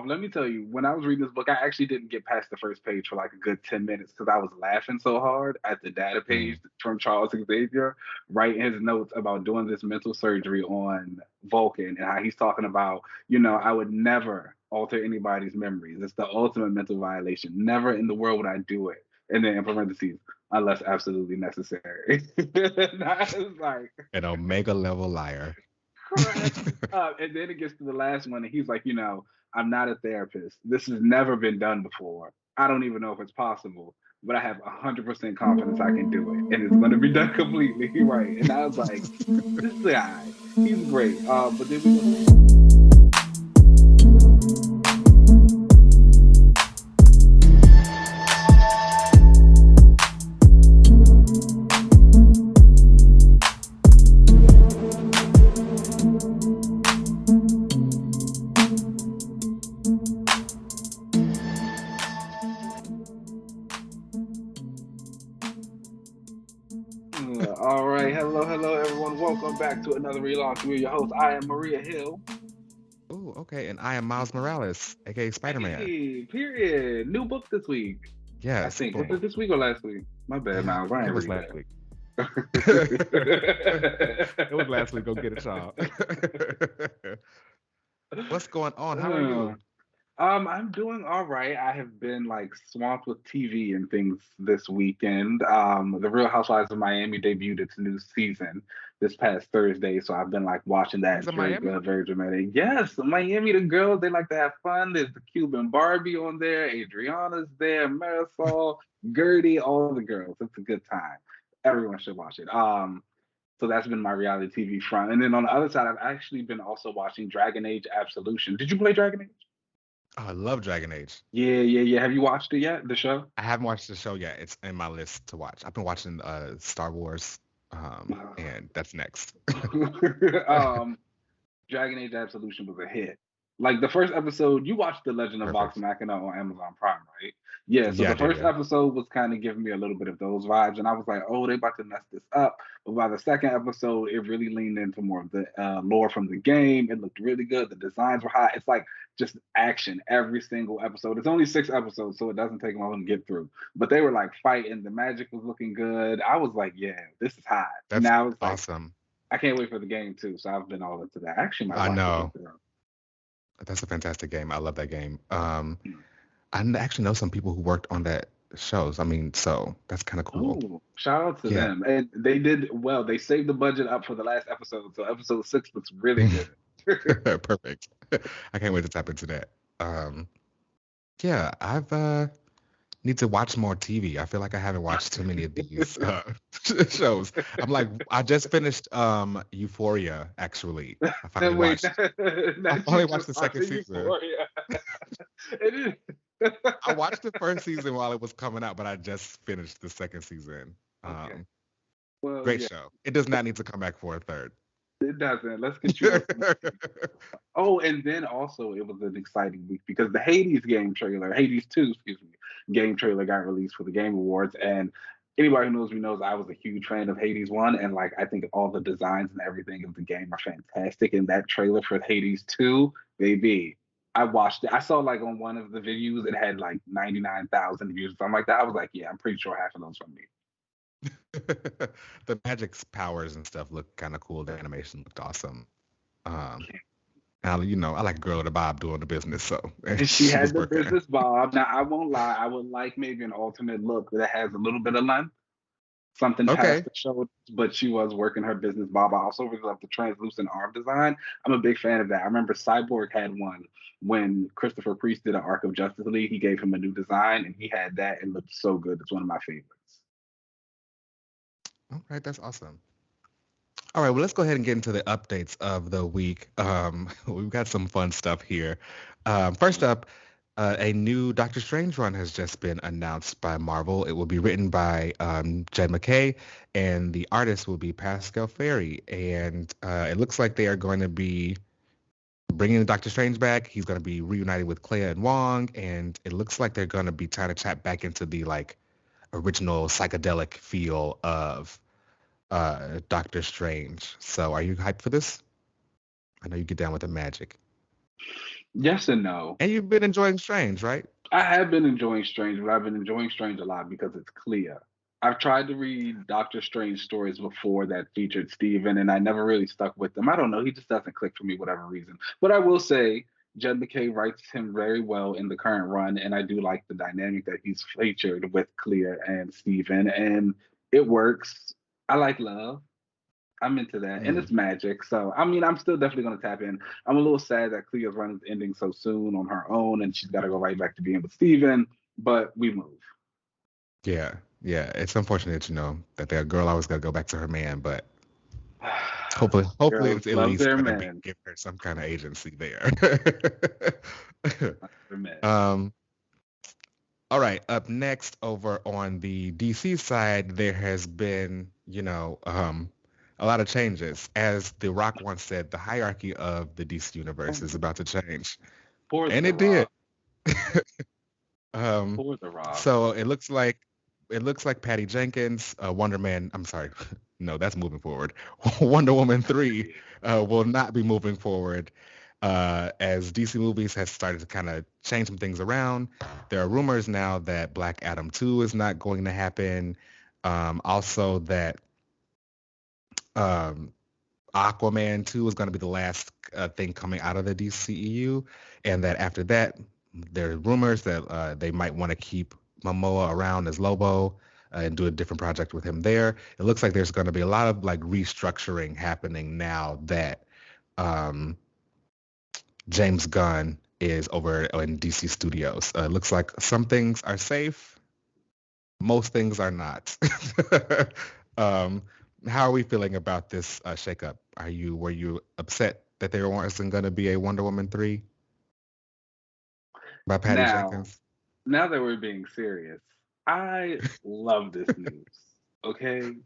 let me tell you, when I was reading this book, I actually didn't get past the first page for like a good 10 minutes because I was laughing so hard at the data Mm. page from Charles Xavier writing his notes about doing this mental surgery on Vulcan and how he's talking about, I would never alter anybody's memories. It's the ultimate mental violation. Never in the world would I do it. And then in parentheses, unless absolutely necessary. And I was like, An omega level liar. crack up. And then it gets to the last one, and he's like, I'm not a therapist. This has never been done before. I don't even know if it's possible, but I have 100% confidence I can do it, and it's going to be done completely right. And I was like, this guy, he's great. But then we go. All right, hello, everyone. Welcome back to another relaunch. We're your host. I am Maria Hill. Oh, okay. And I am Miles Morales, aka Spider-Man. Hey, period. New book this week. I Yes, think was boom. it this week or last week? My bad, I Miles. I think it ain't was read last week. that. It was last week. Go get a job. What's going on? How are you? I'm doing all right. I have been like swamped with TV and things this weekend. The Real Housewives of Miami debuted its new season this past Thursday, so I've been like watching that. It's It's in very Miami? good, very dramatic. Yes, Miami, the girls they like to have fun. There's the Cuban Barbie on there, Adriana's there, Marisol, Gertie, all the girls. It's a good time. Everyone should watch it. So that's been my reality TV front. And then on the other side, I've actually been also watching Dragon Age Absolution. Did you play Dragon Age? Oh, I love Dragon Age. Yeah, yeah, yeah. Have you watched it yet? The show? I haven't watched the show yet. It's in my list to watch. I've been watching Star Wars, and that's next. um, Dragon Age Absolution was a hit. Like the first episode, you watched The Legend of Vox Perfect. Machina on Amazon Prime, right? Yeah, so Yeah, I the did. first Yeah. episode was kind of giving me a little bit of those vibes, and I was like, oh, they about to mess this up. But by the second episode, it really leaned into more of the lore from the game. It looked really good. The designs were hot. It's like just action every single episode. It's only 6 episodes, so it doesn't take long to get through. But they were like fighting. The magic was looking good. I was like, yeah, this is hot. That's Now it's like, awesome. I can't wait for the game too. So I've been all into that. I actually might I watch the game know. through. That's a fantastic game. I love that game. Actually know some people who worked on that shows. I mean, so that's kind of cool. Oh, shout out to Yeah. them. And they did well. They saved the budget up for the last episode. So episode 6 looks really good. Perfect. I can't wait to tap into that. Yeah, I've need to watch more TV. I feel like I haven't watched too many of these shows. I'm like, I just finished Euphoria. Actually, I finally And wait, watched. I not you finally watched just the second watching season. Euphoria. It is. I watched the first season while it was coming out, but I just finished the second season. Okay. Um, Well, Great yeah, show. It does not need to come back for a third. it doesn't. Let's get you up. Oh, and then also it was an exciting week because the Hades game trailer, Hades 2, excuse me, game trailer got released for the Game Awards. And anybody who knows me knows I was a huge fan of Hades 1. And like I think all the designs and everything of the game are fantastic. And that trailer for Hades 2, baby. I watched it. I saw like on one of the videos, it had like 99,000 views, something like that. I was like, yeah, I'm pretty sure half of those from me. The magic's powers and stuff look kind of cool. The animation looked awesome. Um, I like a girl at a Bob doing the business, so And she she had was the working. business bob. Now I won't lie, I would like maybe an alternate look that has a little bit of length, something past Okay. the shoulder, but she was working her business bob. I also really love the translucent arm design. I'm a big fan of that. I remember Cyborg had one when Christopher Priest did an Arc of Justice League. He gave him a new design, and he had that. It looked so good. It's one of my favorites. All right, that's awesome. All right, well, let's go ahead and get into the updates of the week. We've got some fun stuff here. First up, a new Doctor Strange run has just been announced by Marvel. It will be written by Jed McKay, and the artist will be Pasqual Ferry. And it looks like they are going to be bringing Doctor Strange back. He's going to be reunited with Clea and Wong, and it looks like they're going to be trying to tap back into the like original psychedelic feel of Doctor Strange. So are you hyped for this? I know you get down with the magic. Yes and no. And you've been enjoying Strange, right? I have been enjoying Strange, but I've been enjoying Strange a lot because it's clear. I've tried to read Doctor Strange stories before that featured Steven, and I never really stuck with them. I don't know. He just doesn't click for me, whatever reason. But I will say, Jed McKay writes him very well in the current run, and I do like the dynamic that he's featured with Clea and Steven, and it works. I like love. I'm into that, and Mm, it's magic. So I mean, I'm still definitely gonna tap in. I'm a little sad that Clea's run is ending so soon on her own, and she's got to go right back to being with Steven. But we move. yeah, yeah. It's unfortunate, that that girl always got to go back to her man, but hopefully Girls it's at love least their gonna be men. give her some kind of agency there. Their men. um, all right. Up next, over on the DC side, there has been, a lot of changes. As The Rock once said, the hierarchy of the DC universe is about to change, For and the it did. Rock. Um, For the Rock. so it looks like Patty Jenkins, Wonder Man. I'm sorry, no, that's moving forward. Wonder Woman 3 will not be moving forward. As DC Movies has started to kind of change some things around. There are rumors now that Black Adam 2 is not going to happen. Also that um, Aquaman 2 is going to be the last thing coming out of the DCEU, and that after that, there are rumors that they might want to keep Momoa around as Lobo and do a different project with him there. It looks like there's going to be a lot of like restructuring happening now that um, James Gunn is over in DC Studios. It looks like some things are safe, most things are not. um, how are we feeling about this shakeup? Were you upset that there wasn't going to be a Wonder Woman 3 by Patty Now, Jenkins? now that we're being serious, I love this news. Okay,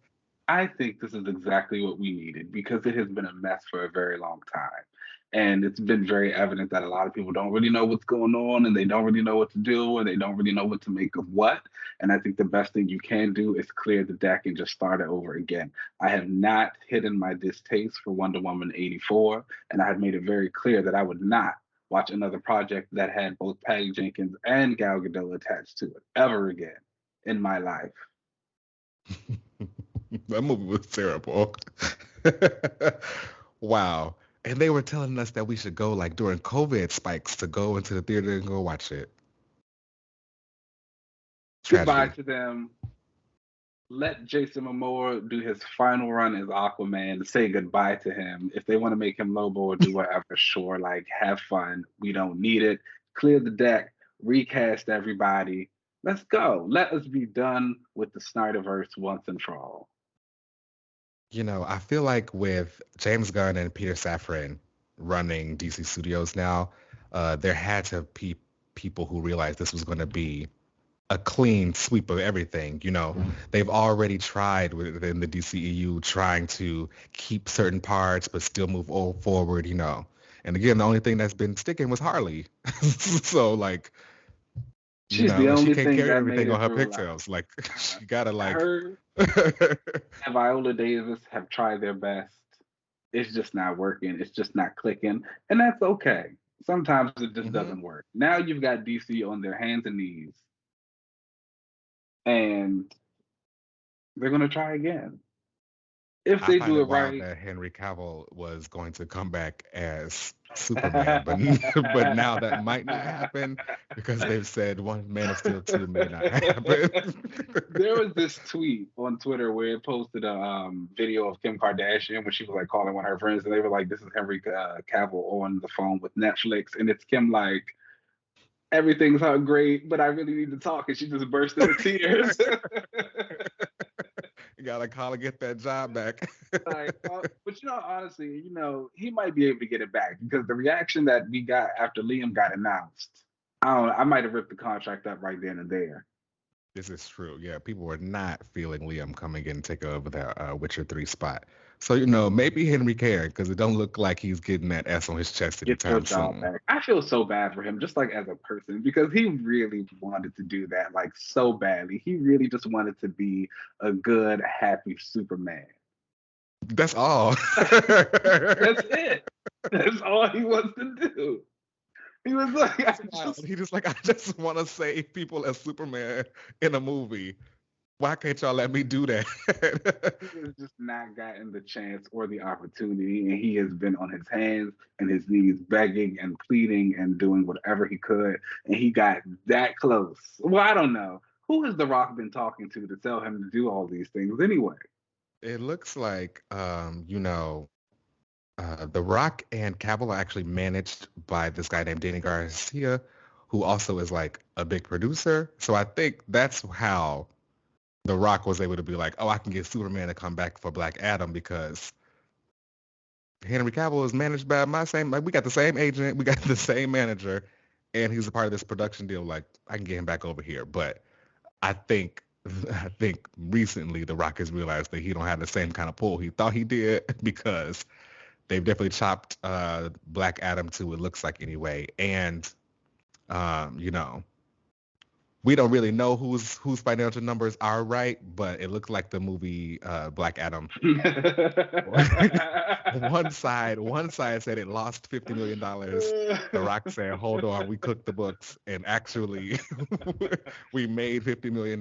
I think this is exactly what we needed because it has been a mess for a very long time. And it's been very evident that a lot of people don't really know what's going on and they don't really know what to do and they don't really know what to make of what. And I think the best thing you can do is clear the deck and just start it over again. I have not hidden my distaste for Wonder Woman 84, and I have made it very clear that I would not watch another project that had both Patty Jenkins and Gal Gadot attached to it ever again in my life. That movie was terrible. Wow. And they were telling us that we should go like during COVID spikes to go into the theater and go watch it. Goodbye Tragedy. to them. Let Jason Momoa do his final run as Aquaman. Say goodbye to him. If they want to make him Lobo or do whatever, sure. Like, have fun. We don't need it. Clear the deck. Recast everybody. Let's go. Let us be done with the Snyderverse once and for all. I feel like with James Gunn and Peter Safran running DC Studios now, there had to be people who realized this was going to be a clean sweep of everything. They've already tried within the DCEU trying to keep certain parts but still move forward. And again, the only thing that's been sticking was Harley. So like, She's the and she only can't thing carry that made everything on it her through life. pigtails. Like, she gotta like. Her and Viola Davis have tried their best. It's just not working. It's just not clicking. And that's okay. Sometimes it just hmm doesn't work. Now you've got DC on their hands and knees, and they're going to try again. If I they find do it it wild right. that Henry Cavill was going to come back as Superman, but but now that might not happen because they've said one Man of Steel 2 may not happen. There was this tweet on Twitter where it posted a video of Kim Kardashian when she was like calling one of her friends, and they were like, "This is Henry Cavill on the phone with Netflix," and it's Kim like, "Everything's not great, but I really need to talk," and she just burst into tears. You gotta call and get that job back. Like, but honestly, he might be able to get it back because the reaction that we got after Liam got announced, I don't know, I might have ripped the contract up right then and there. This is true. Yeah, people were not feeling Liam coming in and take over that Witcher 3 spot. So, maybe Henry cared because it don't look like he's getting that S on his chest Get your anytime job soon. back. I feel so bad for him, just like as a person, because he really wanted to do that, like so badly. He really just wanted to be a good, happy Superman. That's all. That's it. That's all he wants to do. He was like, I Wild. just He just like, I just want to save people as Superman in a movie. Why can't y'all let me do that? he has just not gotten the chance or the opportunity, and he has been on his hands and his knees begging and pleading and doing whatever he could, and he got that close. Well, I don't know. Who has The Rock been talking to tell him to do all these things anyway? It looks like, The Rock and Cavill are actually managed by this guy named Danny Garcia, who also is like a big producer. So I think that's how The Rock was able to be like, oh, I can get Superman to come back for Black Adam because Henry Cavill is managed by my same, like we got the same agent, we got the same manager, and he's a part of this production deal. Like I can get him back over here. But I think I think recently The Rock has realized that he don't have the same kind of pull he thought he did because they've definitely chopped Black Adam to it looks like anyway. And you know, we don't really know whose financial numbers are right, but it looks like the movie Black Adam. one side said it lost $50 million. The Rock said, "Hold on, we cooked the books, and actually, we made $50 million."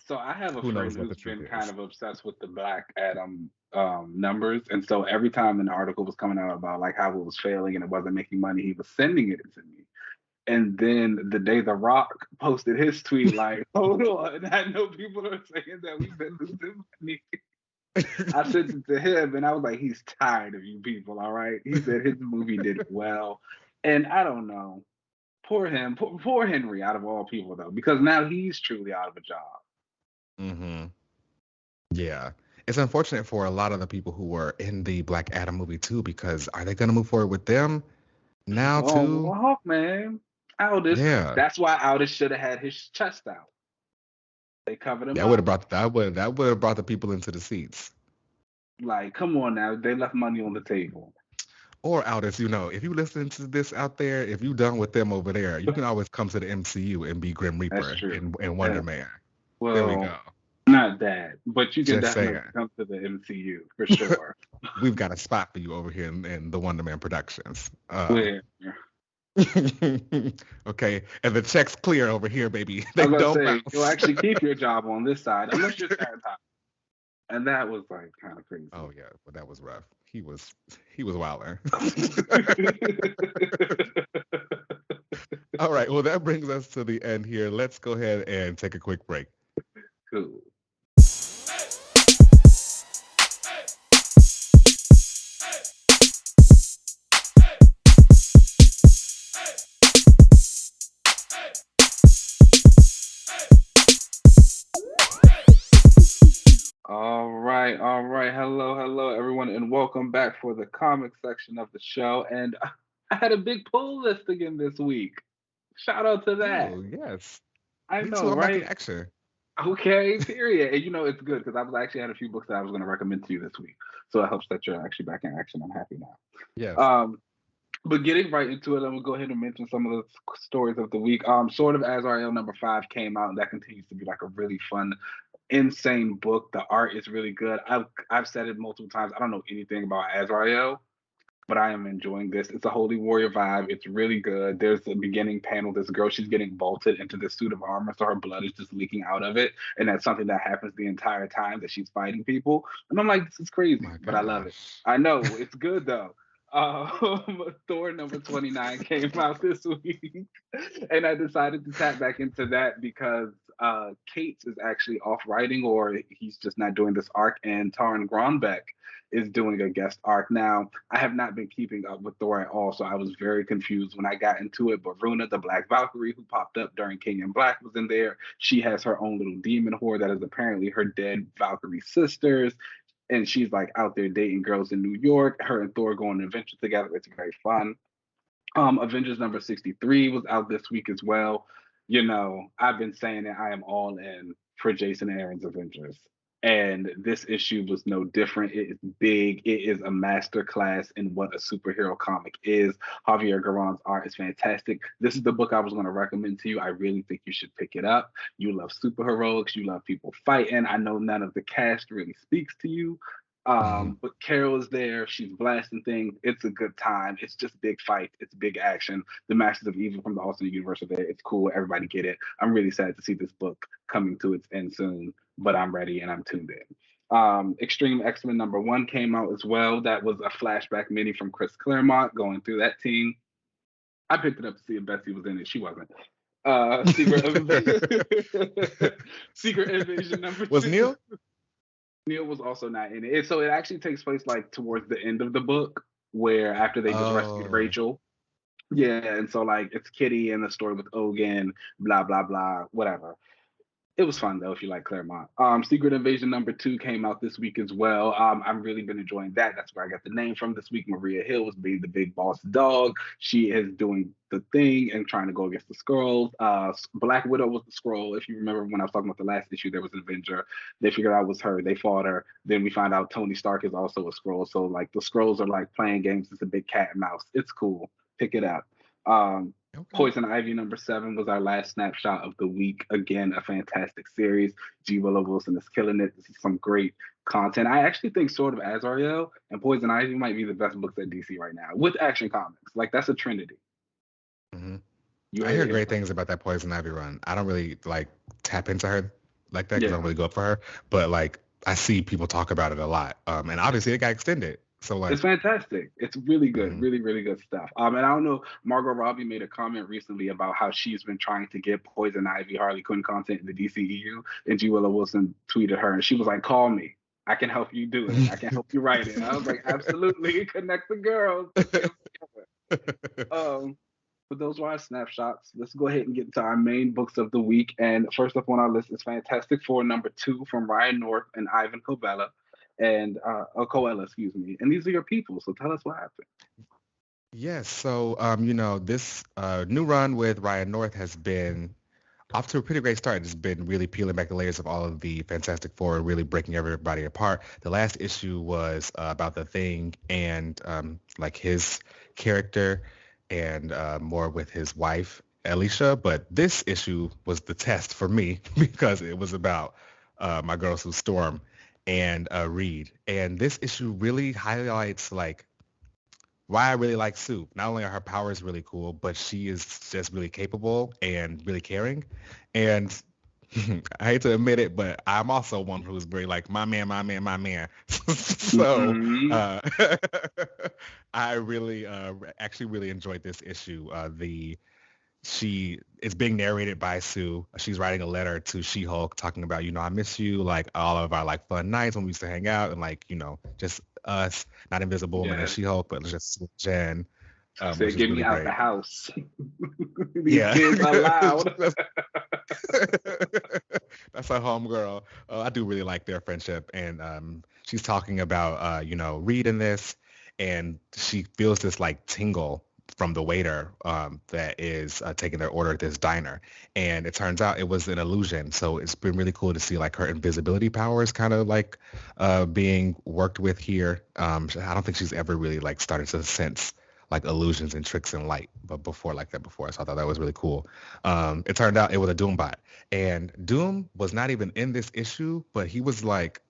So I have a Who friend knows what the who's truth been kind is? of obsessed with the Black Adam numbers, and so every time an article was coming out about like how it was failing and it wasn't making money, he was sending it to me. And then the day The Rock posted his tweet, like, hold on, I know people are saying that we've been losing money. I sent it to him and I was like, he's tired of you people, all right? He said his movie did well. And I don't know. Poor him, poor Henry out of all people though, because now he's truly out of a job. Hmm. Yeah. It's unfortunate for a lot of the people who were in the Black Adam movie too, because are they going to move forward with them now Oh, too? Hawkman. Aldous. Yeah. That's why Aldous should have had his chest out. They covered him That would have up. brought that would have brought the people into the seats. Like, come on now. They left money on the table. Or Aldous, if you listen to this out there, if you done with them over there, you can always come to the MCU and be Grim That's Reaper true. and Wonder Uh, Man. There we well, go. not that, but you can Just definitely saying. come to the MCU for sure. We've got a spot for you over here in the Wonder Man Productions. Where Okay, and the check's clear over here, baby. I They was gonna don't say you'll bounce. actually keep your job on this side unless you're sanitized. And that was like kind of Oh crazy. yeah, but that was rough. He was wilder. All right, well that brings us to the end here. Let's go ahead and take a quick break. Cool. All right, all right. Hello, hello, everyone, and welcome back for the comic section of the show. And I had a big pull list again this week. Shout out to that. Oh yes, I me too. know, I'm back in right? action. Okay, period. And it's good because I was actually had a few books that I was going to recommend to you this week. So it helps that you're actually back in action. I'm happy now. Yes. But getting right into it, I'm gonna go ahead and mention some of the stories of the week. Sort of Azrael #5 came out, and that continues to be like a really fun, insane book. The art is really good. I've said it multiple times. I don't know anything about Azrael, but I am enjoying this. It's a Holy Warrior vibe. It's really good. There's the beginning panel. This girl, she's getting vaulted into this suit of armor, so her blood is just leaking out of it, and that's something that happens the entire time that she's fighting people. And I'm like, this is crazy, My but I love it. gosh. I know it's good though. Thor #29 came out this week, and I decided to tap back into that because Cates is actually off writing, or he's just not doing this arc, and Taryn Gronbeck is doing a guest arc. Now, I have not been keeping up with Thor at all, so I was very confused when I got into it. But Runa, the Black Valkyrie, who popped up during King in Black, was in there. She has her own little demon horde that is apparently her dead Valkyrie sisters. And she's like out there dating girls in New York. Her and Thor go on an adventure together. It's very fun. Avengers #63 was out this week as well. I've been saying that I am all in for Jason Aaron's Avengers. And this issue was no different. It is big. It is a master class in what a superhero comic is. Javier Garron's art is fantastic. This is the book I was going to recommend to you. I really think you should pick it up. You love superheroics. You love people fighting. I know none of the cast really speaks to you. Mm-hmm. But Carol is there. She's blasting things. It's a good time. It's just big fight. It's big action. The Masters of Evil from the alternate universe are there. It's cool. Everybody get it. I'm really sad to see this book coming to its end soon, but I'm ready and I'm tuned in. Extreme X-Men #1 came out as well. That was a flashback mini from Chris Claremont going through that team. I picked it up to see if Betsy was in it. She wasn't. Secret Secret Invasion #2. Was Neil? Neil was also not in it. So it actually takes place like towards the end of the book, where after they just rescued Oh. Rachel. Yeah, and so like it's Kitty and the story with Ogun, blah blah blah, whatever. It was fun though if you like Claremont. Secret Invasion #2 came out this week as well. I've really been enjoying that. That's where I got the name from this week. Maria Hill was being the big boss dog. She is doing the thing and trying to go against the Skrulls. Black Widow was the Skrull. If you remember when I was talking about the last issue, there was an Avenger. They figured out it was her. They fought her. Then we find out Tony Stark is also a Skrull. So like the Skrulls are like playing games. It's a big cat and mouse. It's cool. Pick it up. Okay. Poison Ivy #7 was our last snapshot of the week. Again, a fantastic series. G. Willow Wilson is killing it. This is some great content. I actually think Sword of Azrael and Poison Ivy might be the best books at DC right now with Action Comics. Like that's a trinity. Mm-hmm. You I hear heard great it. things about that Poison Ivy run. I don't really like tap into her like that because I Yeah, don't really go up for her. But like I see people talk about it a lot. And obviously it got extended. So like, it's fantastic. It's really good, mhm. really, really good stuff. And I don't know, Margot Robbie made a comment recently about how she's been trying to get Poison Ivy, Harley Quinn content in the DCEU, and G. Willow Wilson tweeted her, and she was like, "Call me. I can help you do it. I can help you write it." And I was like, "Absolutely, connect the girls." Um, but those were our snapshots. Let's go ahead and get into our main books of the week. And first up on our list is Fantastic Four #2 from Ryan North and Ivan Coello, and Coello, excuse me. And these are your people, so tell us what happened. Yes. So, this new run with Ryan North has been off to a pretty great start. It's been really peeling back the layers of all of the Fantastic Four and really breaking everybody apart. The last issue was about the Thing and like his character and more with his wife, Alicia. But this issue was the test for me because it was about my girl Sue Storm and Reed. And this issue really highlights like why I really like Sue. Not only are her powers really cool, but she is just really capable and really caring. And I hate to admit it, but I'm also one who's very like my man, my man, my man. So Mhm. I really actually really enjoyed this issue. She is being narrated by Sue. She's writing a letter to She-Hulk talking about, I miss you, like all of our like fun nights when we used to hang out and like, just us, not Invisible Woman and Yeah. She-Hulk, but just Jen, which Said, is get me really out the great. house. These Yeah. kids are loud. that's, that's our homegirl. I do really like their friendship. And she's talking about, Reed in this, and she feels this like tingle from the waiter that is taking their order at this diner. And it turns out it was an illusion. So it's been really cool to see like her invisibility powers kind of like being worked with here. I don't think she's ever really like started to sense like illusions and tricks and light, but before like that before. So I thought that was really cool. It turned out it was a Doom bot. And Doom was not even in this issue, but he was like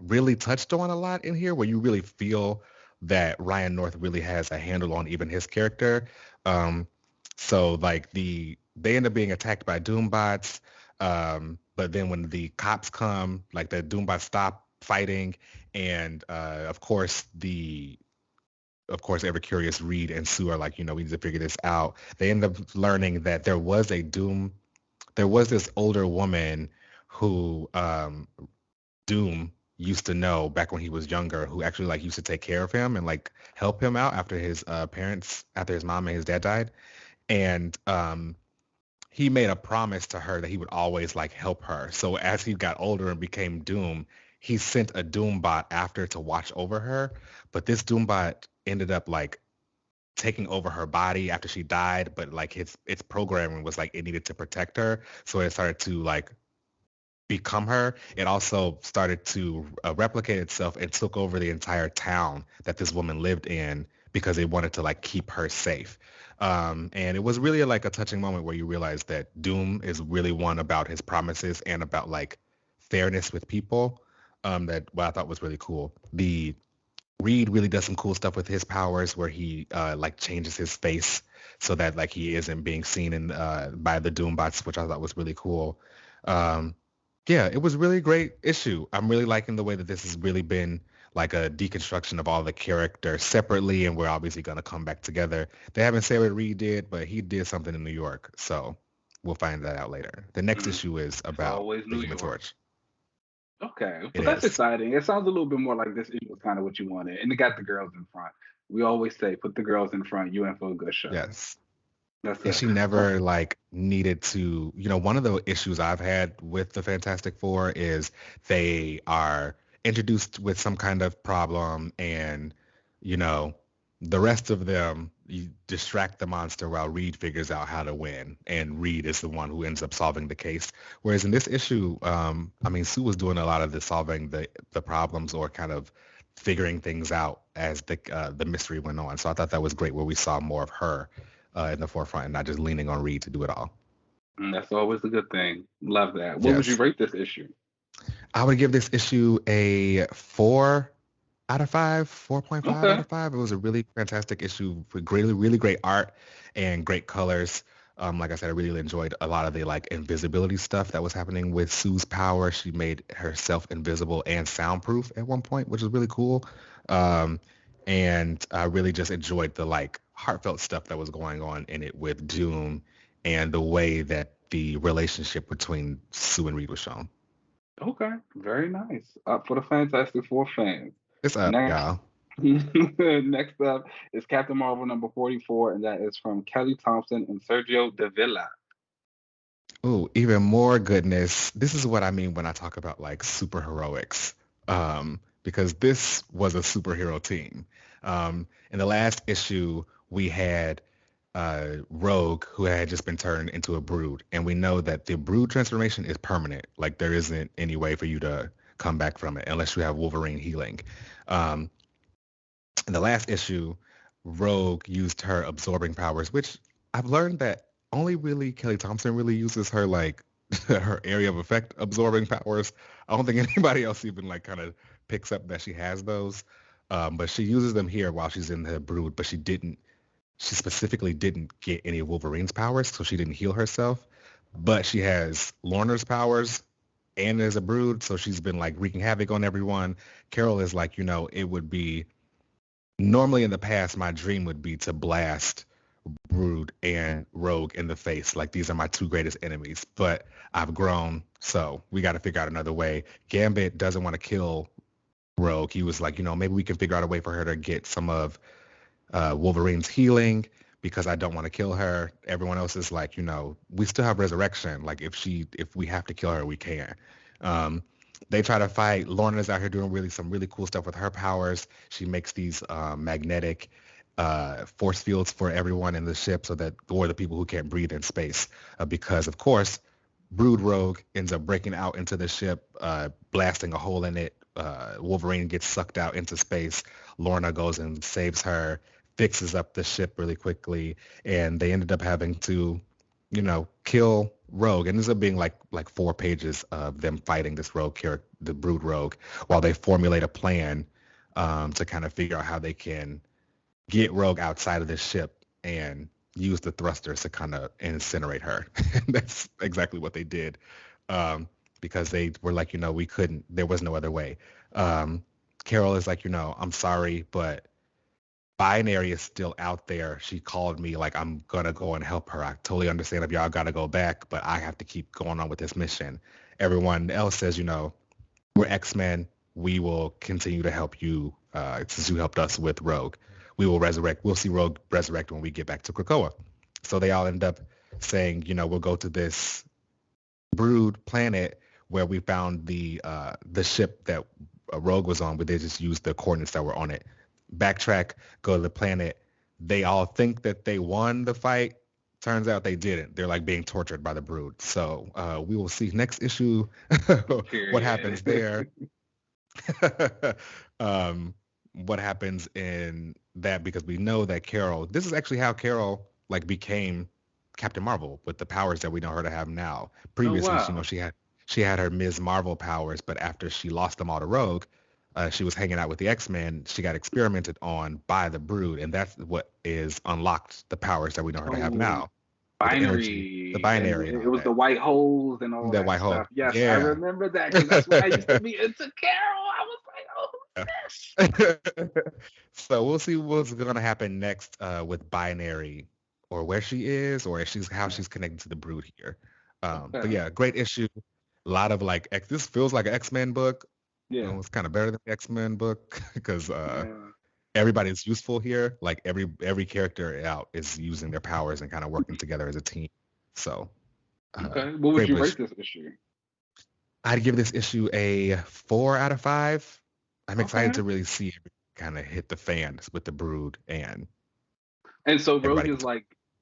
really touched on a lot in here where you really feel that Ryan North really has a handle on even his character. So like they end up being attacked by Doombots. But then when the cops come, like the Doombots stop fighting, and of course, ever curious Reed and Sue are like, we need to figure this out. They end up learning that there was this older woman who Doom used to know back when he was younger, who actually like used to take care of him and like help him out after his after his mom and his dad died. And he made a promise to her that he would always like help her. So as he got older and became Doom, he sent a Doombot after to watch over her. But this Doombot ended up like taking over her body after she died, but like its programming was like it needed to protect her. So it started to like become her. It also started to replicate itself and took over the entire town that this woman lived in because they wanted to like keep her safe. And it was really like a touching moment where you realize that Doom is really one about his promises and about like fairness with people. that what I thought was really cool. The Reed really does some cool stuff with his powers where he like changes his face so that like he isn't being seen in by the Doombots, which I thought was really cool. Um, yeah, it was really great issue. I'm really liking the way that this has really been like a deconstruction of all the characters separately, and we're obviously going to come back together. They haven't said what Reed did, but he did something in New York, so we'll find that out later. The next issue is It's about always the New Human York. Torch. Okay, It well that's is. exciting. It sounds a little bit more like this issue was kind of what you wanted, and it got the girls in front. We always say, put the girls in front. You in for a good show. Yes. That's And it. she never like needed to, one of the issues I've had with the Fantastic Four is they are introduced with some kind of problem and, you know, the rest of them you distract the monster while Reed figures out how to win. And Reed is the one who ends up solving the case. Whereas in this issue, I mean, Sue was doing a lot of the solving the problems or kind of figuring things out as the mystery went on. So I thought that was great where we saw more of her in the forefront and not just leaning on Reed to do it all. That's always a good thing. Love that. What would you Yes. rate this issue? I would give this issue a 4 out of 5, 4.5 out Okay. of 5. It was a really fantastic issue with really great art and great colors. Like I said, I really enjoyed a lot of the like invisibility stuff that was happening with Sue's power. She made herself invisible and soundproof at one point, which was really cool. Um, and I really just enjoyed the like heartfelt stuff that was going on in it with Doom and the way that the relationship between Sue and Reed was shown. Okay. Very nice. Up for the Fantastic Four fans. It's up, Next, y'all. next up is Captain Marvel number 44, and that is from Kelly Thompson and Sergio Davila. Oh, even more goodness. This is what I mean when I talk about like superheroics. Because this was a superhero team. In the last issue, we had Rogue, who had just been turned into a Brood, and we know that the Brood transformation is permanent. Like there isn't any way for you to come back from it unless you have Wolverine healing. Um, in the last issue, Rogue used her absorbing powers, which I've learned that only really Kelly Thompson really uses her like her area of effect absorbing powers. I don't think anybody else even like kind of picks up that she has those. But she uses them here while she's in the Brood, but she specifically didn't get any of Wolverine's powers, so she didn't heal herself. But she has Lorna's powers and as a Brood, so she's been like wreaking havoc on everyone. Carol is like, it would be normally in the past, my dream would be to blast Brood and Rogue in the face. Like these are my two greatest enemies, but I've grown, so we got to figure out another way. Gambit doesn't want to kill Rogue. He was like, maybe we can figure out a way for her to get some of Wolverine's healing because I don't want to kill her. Everyone else is like, we still have resurrection. Like if we have to kill her, we can. Um, they try to fight. Lorna's out here doing some really cool stuff with her powers. She makes these magnetic force fields for everyone in the ship or the people who can't breathe in space. Because of course, Brood Rogue ends up breaking out into the ship, blasting a hole in it. Wolverine gets sucked out into space. Lorna goes and saves her, fixes up the ship really quickly, and they ended up having to, kill Rogue. And this ends up being like 4 pages of them fighting this Rogue character, the Brood Rogue, while they formulate a plan to kind of figure out how they can get Rogue outside of this ship and use the thrusters to kind of incinerate her. And that's exactly what they did. Because they were like, we couldn't, there was no other way. Carol is like, I'm sorry, but Binary is still out there. She called me like, I'm going to go and help her. I totally understand if y'all got to go back, but I have to keep going on with this mission. Everyone else says, we're X-Men. We will continue to help you since you helped us with Rogue. We will resurrect. We'll see Rogue resurrect when we get back to Krakoa. So they all end up saying, we'll go to this Brood planet where we found the ship that Rogue was on, but they just used the coordinates that were on it. Backtrack, go to the planet. They all think that they won the fight. Turns out they didn't. They're like being tortured by the Brood. So we will see next issue what happens Period. there. What happens in that, because we know that Carol, this is actually how Carol like became Captain Marvel with the powers that we know her to have now. Oh Previously, wow. she she had her Ms. Marvel powers, but after she lost them all to Rogue, she was hanging out with the X-Men. She got experimented on by the Brood, and that's what is unlocked the powers that we know her to have Oh, now with the energy, the binary, and binary and it all was that. the white holes and all That that white hole. stuff. Yes, I Yeah. remember that because that's when I used to be into Carol. I was like, oh, who's So we'll see what's going to happen next with binary, or where she is, or if she's how this? she's connected to the Brood here. But Okay. yeah, great issue. A lot of like this feels like an X-Men book. Yeah. It's kind of better than the X-Men book because Yeah. everybody's useful here. Like every character out is using their powers and kind of working together as a team. So Okay. What would great you wish. rate this issue? I'd give this issue a 4 out of 5. I'm excited Okay. to really see it kind of hit the fans with the Brood and And so everybody gets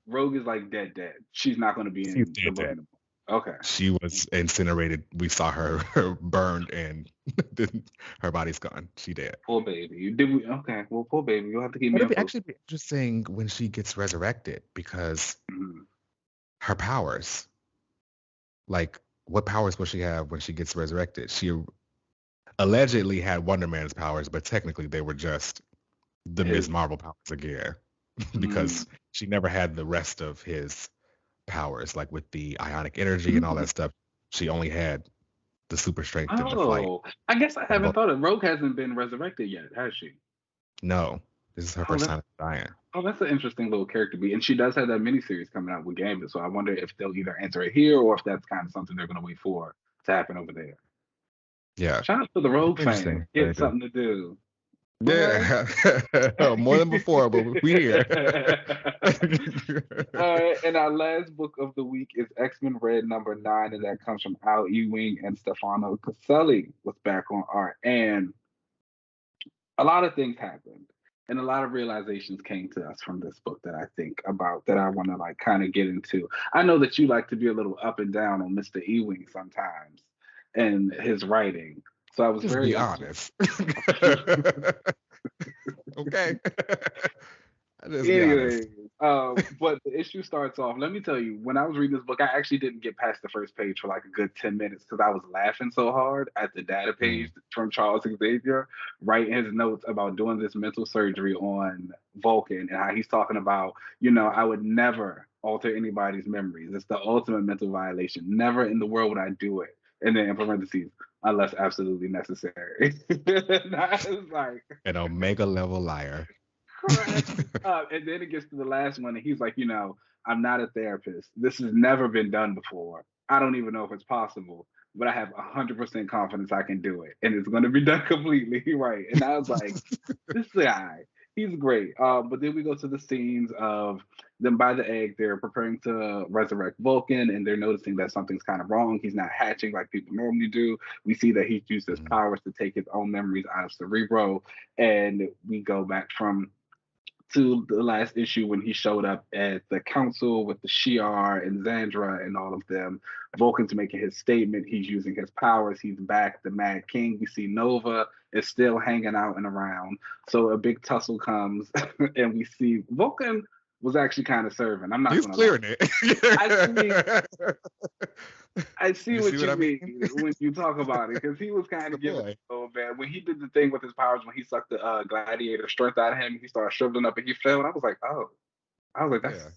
Rogue is like dead dead. She's not going to be she's in the dead book dead. anymore. Okay. She was incinerated. We saw her burned and her body's gone. She dead. Poor baby. Did we? Okay. Well, poor baby. You'll have to keep me It'll up. be actually be interesting when she gets resurrected because Mhm. her powers, like what powers will she have when she gets resurrected? She allegedly had Wonder Man's powers, but technically they were just the Ms. His. Marvel powers again Mm. because she never had the rest of his powers, like with the ionic energy and all that stuff. She only had the super strength and the flight. Oh, I guess I And haven't thought of Rogue hasn't been resurrected yet, has she? no, this is her Oh, first time dying. that's an interesting little character beat, and she does have that miniseries coming out with Gambit. So I wonder if they'll either answer it here or if that's kind of something they're going to wait for to happen over there. Yeah, Shout out to the Rogue fans, interesting. Very getting interesting. something to do. Okay. Yeah, more than before, but we here. All right, and our last book of the week is X-Men Red #9, and that comes from Ewing and Stefano. Caselli was back on art, and a lot of things happened, and a lot of realizations came to us from this book that I think about that I want to like kind of get into. I know that you like to be a little up and down on Mr. Ewing sometimes and his writing, so I was Just very be interested. honest. Okay. Just be honest. Anyways, but the issue starts off. Let me tell you, when I was reading this book, I actually didn't get past the first page for like a good 10 minutes because I was laughing so hard at the data Mm. page from Charles Xavier writing his notes about doing this mental surgery on Vulcan and how he's talking about, I would never alter anybody's memories. It's the ultimate mental violation. Never in the world would I do it. And then in parentheses, unless absolutely necessary. And I was like, An omega level liar. crack up. And then it gets to the last one, and he's like, I'm not a therapist. This has never been done before. I don't even know if it's possible, but I have 100% confidence I can do it, and it's going to be done completely right. And I was like, this guy, he's great. But then we go to the scenes of them by the egg. They're preparing to resurrect Vulcan, and they're noticing that something's kind of wrong. He's not hatching like people normally do. We see that he's used his Mhm. powers to take his own memories out of Cerebro, and we go back from to the last issue when he showed up at the council with the Shi'ar and Xandra and all of them. Vulcan's making his statement. He's using his powers. He's back. The Mad King. We see Nova is still hanging out and around. So a big tussle comes, and we see Vulcan was actually kind of serving. I'm not He's gonna lie. clearing I see. it. I see You what see what you I mean mean? when you talk about it, because he was kind The of giving boy. oh man when he did the thing with his powers when he sucked the gladiator strength out of him, he started shriveling up and he fell. And I was like, oh, I was like, Yeah.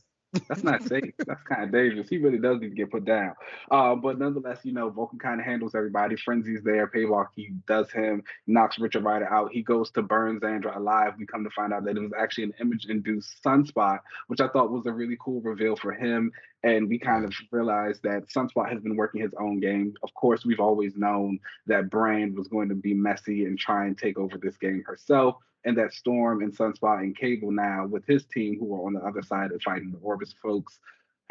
that's not safe. That's kind of dangerous. He really does need to get put down. But nonetheless, Vulcan kind of handles everybody. Frenzy's there. Paywalk, he does him, knocks Richard Rider out. He goes to burn Xandra alive. We come to find out that it was actually an image-induced sunspot, which I thought was a really cool reveal for him. And we kind Yeah. of realized that Sunspot has been working his own game. Of course, we've always known that Brand was going to be messy and try and take over this game herself, and that Storm and Sunspot and Cable now with his team who are on the other side of fighting the Orbis folks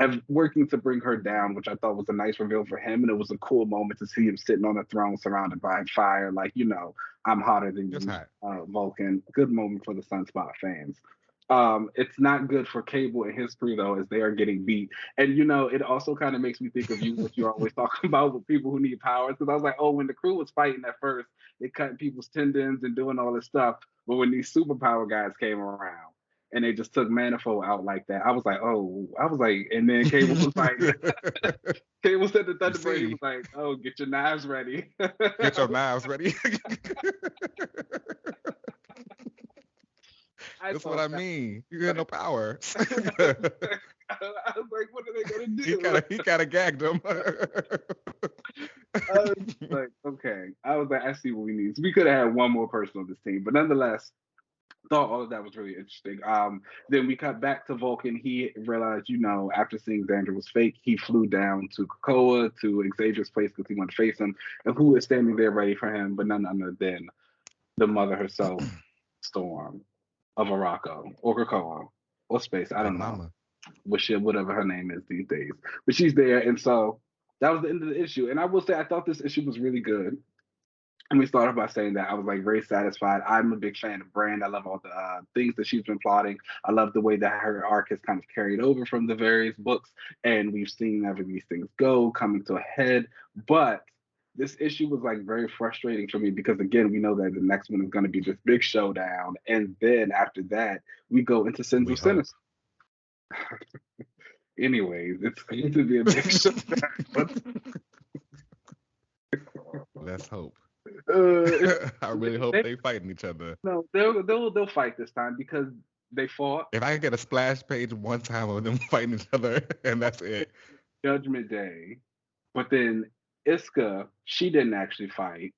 have working to bring her down, which I thought was a nice reveal for him. And it was a cool moment to see him sitting on a throne surrounded by fire. Like, I'm hotter than It's you, hot. Vulcan. Good moment for the Sunspot fans. It's not good for Cable and his crew though, as they are getting beat. And it also kind of makes me think of you, what you're always talking about with people who need powers. Because I was like, oh, when the crew was fighting at first, they cutting people's tendons and doing all this stuff. But when these superpower guys came around, and they just took Manifold out like that. I was like, oh, I was like, and then Cable was like, Cable said to Thunderbird, he was like, oh, get your knives ready. Get your knives ready. That's what I mean. You got no power. I was like, what are they gonna do? He kind of gagged him. I was like, okay. I was like, I see what we need. So we could have had one more person on this team, but nonetheless, thought all of that was really interesting. Then we cut back to Vulcan. He realized, after seeing Xander was fake, he flew down to Krakoa, to Xavier's place because he wanted to face him. And who is standing there ready for him but none other than the mother herself, Storm of Araco or Krakoa or Space. I don't know. Whatever her name is these days. But she's there. And so that was the end of the issue. And I will say, I thought this issue was really good. And we started by saying that I was like very satisfied. I'm a big fan of Brand. I love all the things that she's been plotting. I love the way that her arc has kind of carried over from the various books. And we've seen every these things go, coming to a head. But this issue was like very frustrating for me because, again, we know that the next one is going to be this big showdown. And then after that, we go into Sins of Sinister. Anyways, it's going to be a big showdown. Let's hope. I really hope they fighting each other. No, they'll fight this time because they fought. If I can get a splash page one time of them fighting each other, and that's it. Judgment Day, but then Iska, she didn't actually fight,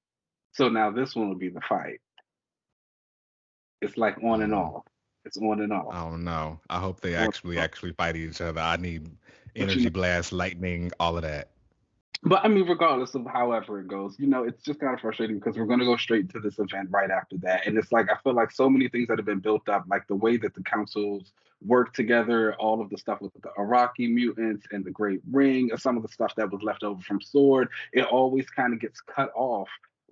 so now this one will be the fight. It's like on and off. It's on and off. I don't know. I hope they actually fight each other. I need energy blast, lightning, all of that. But I mean, regardless of however it goes, it's just kind of frustrating because we're going to go straight to this event right after that. And it's like, I feel like so many things that have been built up, like the way that the councils work together, all of the stuff with the Iraqi mutants and the Great Ring, and some of the stuff that was left over from Sword, it always kind of gets cut off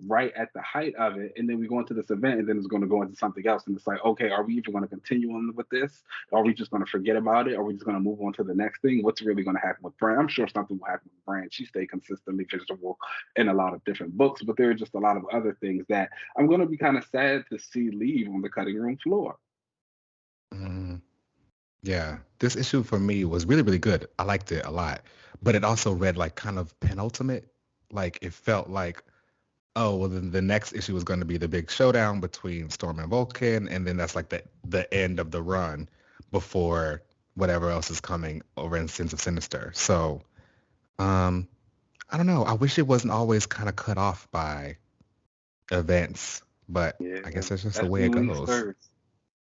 right at the height of it. And then we go into this event and then it's going to go into something else. And it's like, okay, are we even going to continue on with this? Are we just going to forget about it? Are we just going to move on to the next thing? What's really going to happen with Brand? I'm sure something will happen with Brand. She stayed consistently visible in a lot of different books, but there are just a lot of other things that I'm going to be kind of sad to see leave on the cutting room floor. Yeah, this issue for me was really, really good. I liked it a lot, but it also read like kind of penultimate. Like it felt like, oh, well, then the next issue was going to be the big showdown between Storm and Vulcan, and then that's like the end of the run before whatever else is coming over in Sins of Sinister. So, I don't know. I wish it wasn't always kind of cut off by events, but I guess that's just the way it goes.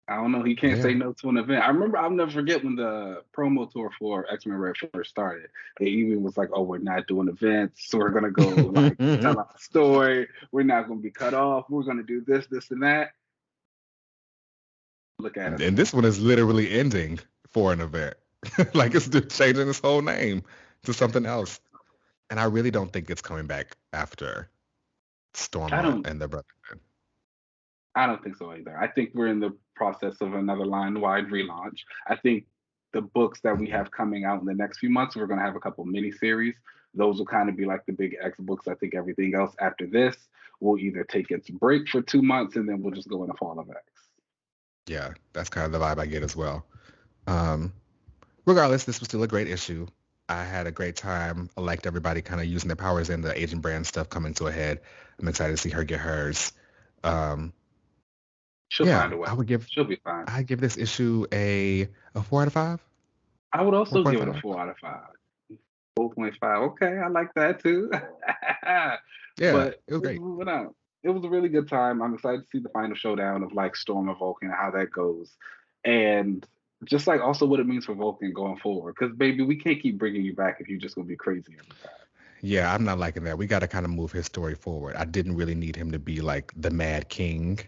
I don't know. He can't say no to an event. I remember, I'll never forget when the promo tour for X-Men Red first started. And Ewing was like, oh, we're not doing events. So we're going to go like tell our story. We're not going to be cut off. We're going to do this, this, and that. Look at it. And this one is literally ending for an event. Like it's changing its whole name to something else. And I really don't think it's coming back after Storm and the Brotherhood. I don't think so either. I think we're in the process of another line-wide relaunch. I think the books that we have coming out in the next few months, we're going to have a couple mini-series. Those will kind of be like the big X books. I think everything else after this will either take its break for 2 months and then we'll just go into Fall of X. Yeah, that's kind of the vibe I get as well. Regardless, this was still a great issue. I had a great time. I liked everybody kind of using their powers and the Agent Brand stuff coming to a head. I'm excited to see her get hers. She'll find a way. She'll be fine. I'd give this issue a 4 out of 5. I would also give it a 4 out of 5. 4.5. Okay, I like that too. Yeah, but it was great. Moving on. It was a really good time. I'm excited to see the final showdown of like Storm and Vulcan and how that goes. And just like also what it means for Vulcan going forward. Because baby, we can't keep bringing you back if you're just going to be crazy every time. Yeah, I'm not liking that. We got to kind of move his story forward. I didn't really need him to be like the Mad King.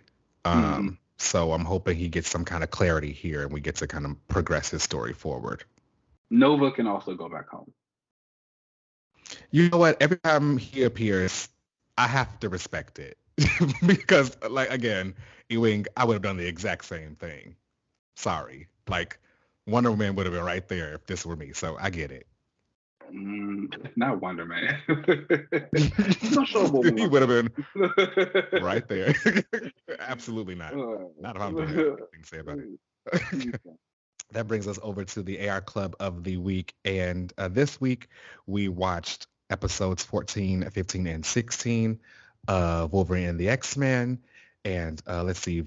So I'm hoping he gets some kind of clarity here and we get to kind of progress his story forward. Nova can also go back home. You know what? Every time he appears, I have to respect it. Because, like, again, Ewing, I would have done the exact same thing. Sorry. Like, Wonder Woman would have been right there if this were me. So I get it. Not Wonder Man. He would have been right there. Absolutely not. Not if I'm doing anything to say about it. That brings us over to the AR Club of the week. And this week, we watched episodes 14, 15, and 16 of Wolverine and the X-Men. And let's see,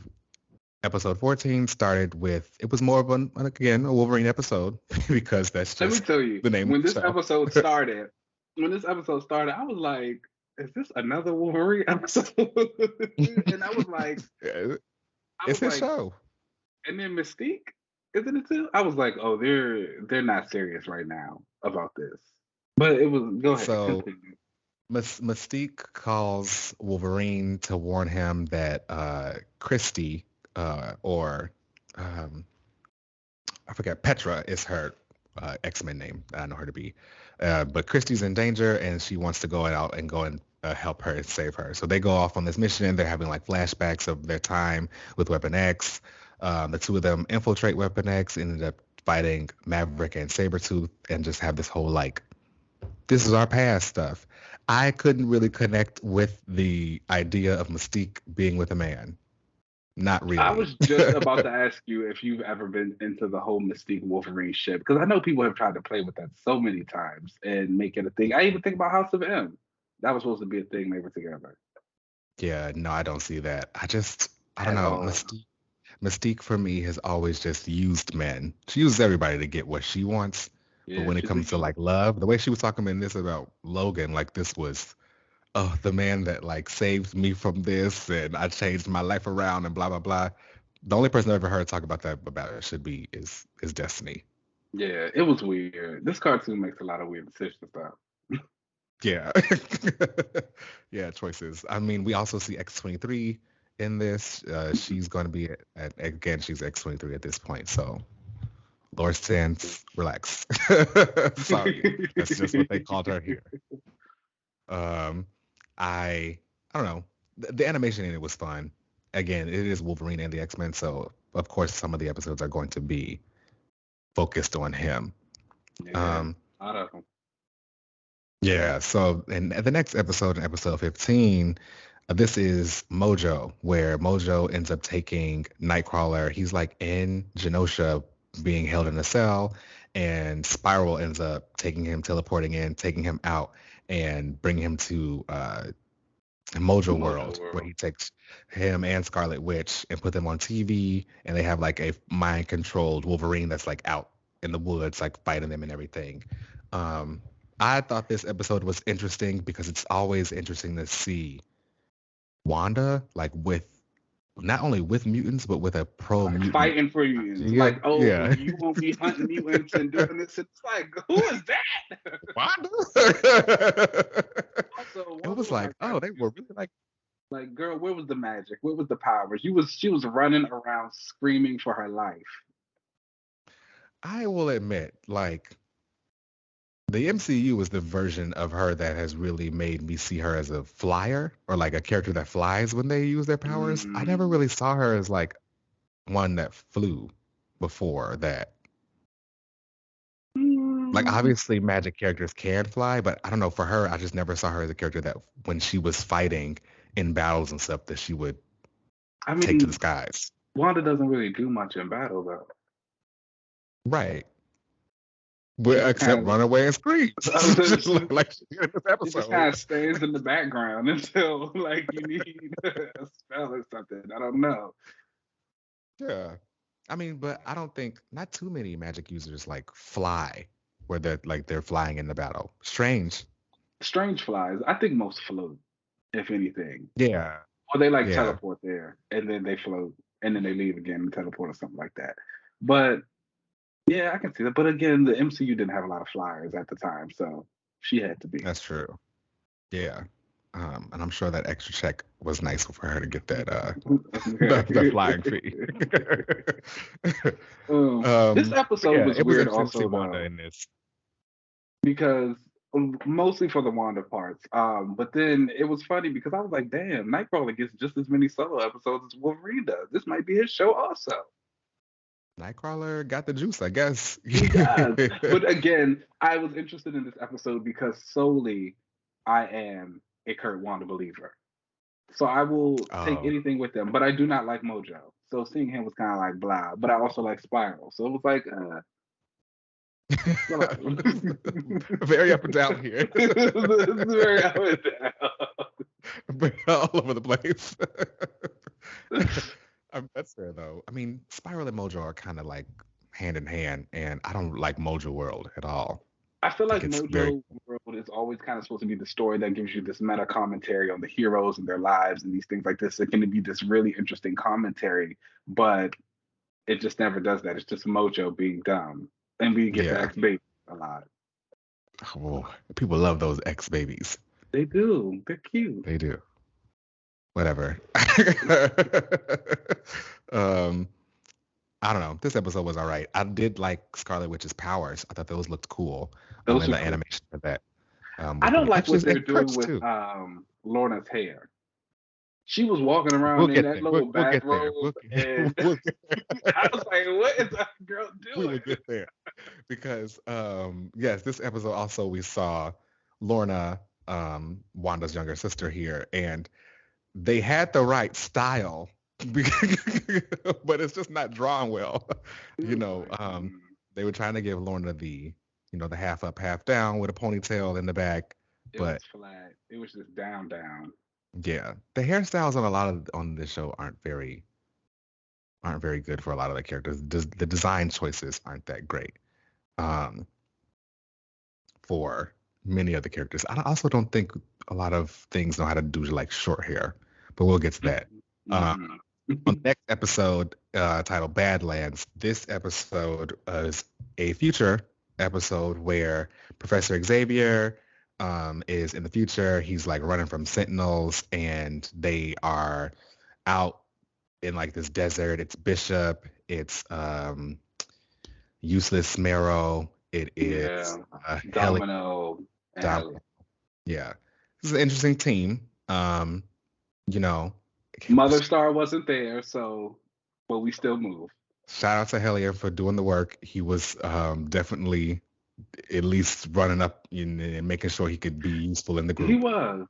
episode 14 started with, it was more of again, a Wolverine episode because that's Let me just tell you, the name when of the this show. episode started, I was like, is this another Wolverine episode? And I was like, Yeah, I it's was his like, show. and then Mystique, isn't it too? I was like, oh, they're not serious right now about this. But it was, go ahead, So continue. Mystique calls Wolverine to warn him that Christy or um, I forget, Petra is her X-Men name. I know her to be. But Christy's in danger and she wants to go out and help her and save her. So they go off on this mission. They're having like flashbacks of their time with Weapon X. The two of them infiltrate Weapon X, ended up fighting Maverick and Sabretooth and just have this whole like, this is our past stuff. I couldn't really connect with the idea of Mystique being with a man. Not I really. was just about to ask you if you've ever been into the whole Mystique Wolverine ship, because I know people have tried to play with that so many times and make it a thing. I even think about House of M. That was supposed to be a thing they were together Yeah, no, I don't see that. I don't at know. all. Mystique for me has always just used men. She uses everybody to get what she wants. But Yeah, when it she's a comes to like love, the way she was talking in this about Logan, like this was, oh, the man that like saved me from this and I changed my life around and blah blah blah. The only person I've ever heard talk about that about it should be is Destiny. yeah, it was weird. This cartoon makes a lot of weird decisions though. Yeah. Yeah, choices. I mean, we also see X-23 in this. She's going to be again, she's X-23 at this point. So Lord Sands, relax. Sorry. That's just what they called her here. Um, I don't know. The animation in it was fun. Again, it is Wolverine and the X-Men, so of course some of the episodes are going to be focused on him. Yeah, Um, a lot of them. yeah, so in the next episode, in episode 15, this is Mojo, where Mojo ends up taking Nightcrawler. He's like in Genosha being held in a cell, and Spiral ends up taking him, teleporting in, taking him out, and bringing him to Mojo Mojo World, where World. he takes him and Scarlet Witch and put them on TV, and they have like a mind-controlled Wolverine that's like out in the woods, like fighting them and everything. Um, I thought this episode was interesting because it's always interesting to see Wanda like with not only with mutants but with a pro Like mutant. fighting for mutants. Yeah, Like, oh, yeah. you won't be hunting mutants and doing this. It's like, who is that? Wanda. Also, It Wanda was was like, like kind oh, of they were really like. like, girl, where was the magic? Where was the powers? She was running around screaming for her life. I will admit, like the MCU was the version of her that has really made me see her as a flyer or like a character that flies when they use their powers. I never Mm, really saw her as like one that flew before that. Like mm, obviously magic characters can fly, but I don't know, for her, I just never saw her as a character that when she was fighting in battles and stuff that she would I take to the mean, skies. Wanda doesn't really do much in battle though. Right. She But just except kind run away and scream. of Just like she did in this she just episode. kind of stays in the background until like you need a spell or something. I don't know. Yeah. I mean, but I don't think not too many magic users like fly where they're flying in the battle. Strange. Strange flies. I think most float, if anything. Yeah. Or they like Yeah. teleport there and then they float and then they leave again and teleport or something like that. But yeah, I can see that. But again, the MCU didn't have a lot of flyers at the time, so she had to be. That's true. Yeah. And I'm sure that extra check was nice for her to get that the flying fee. This But episode yeah, was it was weird interesting to see also Wanda though, in this. because mostly for the Wanda parts. But then it was funny because I was like, damn, Nightcrawler gets just as many solo episodes as Wolverine does. This might be his show also. Nightcrawler got the juice, I guess. He does. But again, I was interested in this episode because solely I am a Kurt Wanda believer. So I will take Oh, anything with them, but I do not like Mojo. So seeing him was kind of like blah. But I also like Spiral, so it was like, very up and down here. it's very up and all over the place. That's fair though. I mean, Spiral and Mojo are kind of like hand in hand, and I don't like Mojo World at all. I feel like it's Mojo World is always kind of supposed to be the story that gives you this meta commentary on the heroes and their lives and these things like this. It can be this really interesting commentary, but it just never does that. It's just Mojo being dumb, and we get the X-Baby a lot. Oh, people love those X-Babies. They do. They're cute. They do. Whatever. I don't know. This episode was all right. I did like Scarlet Witch's powers. I thought those looked cool. Those and the cool. Animation for that. I don't like what they're doing with Lorna's hair. She was walking around in that little back robe, and I was like, "What is that girl doing?" We will get there because, yes, this episode also we saw Lorna, Wanda's younger sister here, and they had the right style. But it's just not drawn well. They were trying to give Lorna the half up, half down with a ponytail in the back. It was flat. It was just down. Yeah, the hairstyles on this show aren't very good for a lot of the characters. The design choices aren't that great for many of the characters. I also don't think a lot of things know how to do like short hair, but we'll get to that. On the next episode, titled Badlands, this episode is a future episode where Professor Xavier is in the future. He's like running from Sentinels, and they are out in like this desert. It's Bishop. It's Useless Marrow. It is Domino. Yeah, this is an interesting team. Mother Star wasn't there, but we still move. Shout out to Hellier for doing the work. He was definitely at least running up and making sure he could be useful in the group. He was.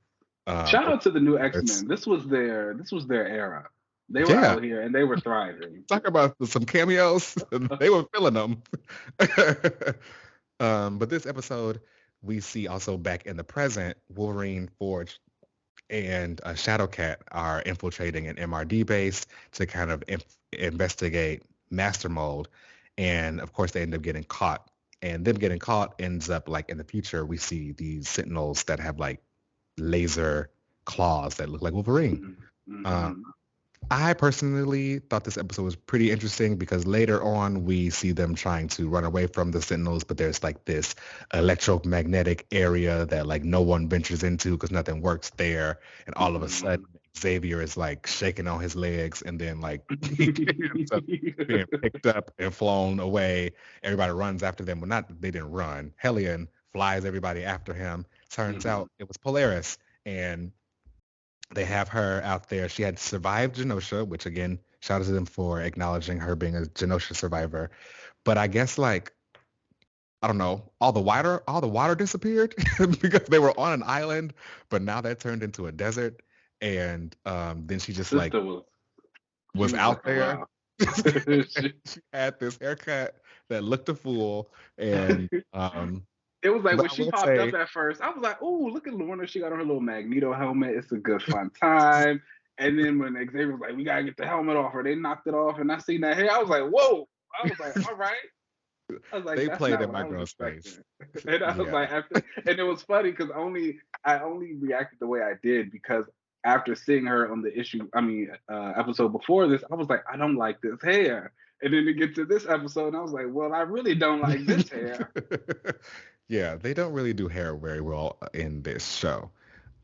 Shout out to the new X-Men. This was their era. They were out here and they were thriving. Talk about some cameos. They were filling them. But this episode, we see also back in the present, Wolverine, Forge, and Shadowcat are infiltrating an MRD base to kind of investigate Master Mold. And of course, they end up getting caught. And them getting caught ends up like in the future, we see these Sentinels that have like laser claws that look like Wolverine. Mm-hmm. I personally thought this episode was pretty interesting because later on we see them trying to run away from the Sentinels, but there's like this electromagnetic area that like no one ventures into because nothing works there. And all of a sudden Xavier is like shaking on his legs, and then like he ends up being picked up and flown away. Everybody runs after them. Well, they didn't run. Hellion flies everybody after him. Turns out it was Polaris, and they have her out there. She had survived Genosha, which again, shout out to them for acknowledging her being a Genosha survivor. But I guess like, I don't know, all the water disappeared because they were on an island, but now that turned into a desert. And then she just like was out there. She had this haircut that looked a fool, and it was like when she popped up at first, I was like, "Oh, look at Lorna! She got on her little Magneto helmet. It's a good fun time." And then when Xavier was like, "We gotta get the helmet off her," they knocked it off, and I seen that hair. I was like, "Whoa!" I was like, "All right." I was like, they played in my girl's face. And I was like, and it was funny because I only reacted the way I did because after seeing her on the episode before this, I was like, I don't like this hair. And then to get to this episode, and I was like, well, I really don't like this hair. Yeah, they don't really do hair very well in this show.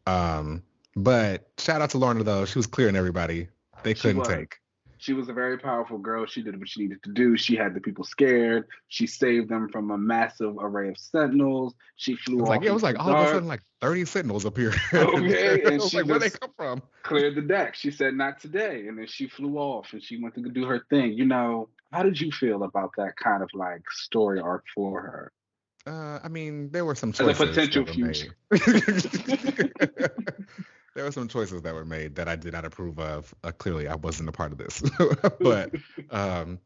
But shout out to Lorna, though. She was clearing everybody. They couldn't take. She was a very powerful girl. She did what she needed to do. She had the people scared. She saved them from a massive array of Sentinels. She flew off. It was like all of a sudden like 30 Sentinels appeared. Okay, and she like, where'd they come from? Cleared the deck. She said, not today. And then she flew off and she went to do her thing. You know, how did you feel about that kind of like story arc for her? I mean, there were some choices. As a potential future. there were some choices that were made that I did not approve of. Clearly, I wasn't a part of this, but um,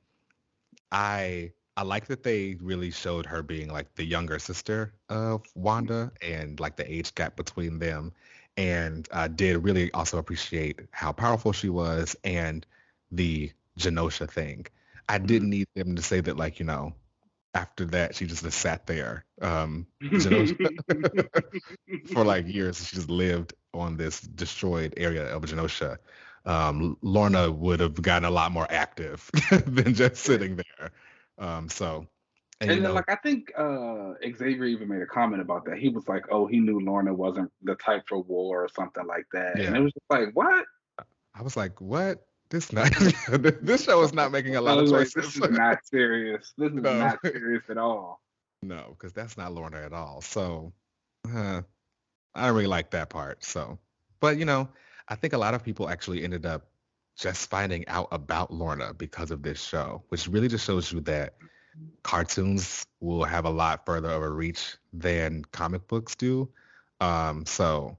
I like that they really showed her being like the younger sister of Wanda and like the age gap between them, and I did really also appreciate how powerful she was and the Genosha thing. I didn't need them to say that like after that she just sat there. Genosha for like years. She just lived on this destroyed area of Genosha. Lorna would have gotten a lot more active than just sitting there. So, and And then, like, I think Xavier even made a comment about that. He was like, "Oh, he knew Lorna wasn't the type for war or something like that," and it yeah, was just like, "What?" I was like, what? This not this show is not making a I lot of was like, "This choices. is not serious. This is No, not serious at all." no, because that's not Lorna at all. So, uh, I don't really like that part. So, but I think a lot of people actually ended up just finding out about Lorna because of this show, which really just shows you that cartoons will have a lot further of a reach than comic books do. So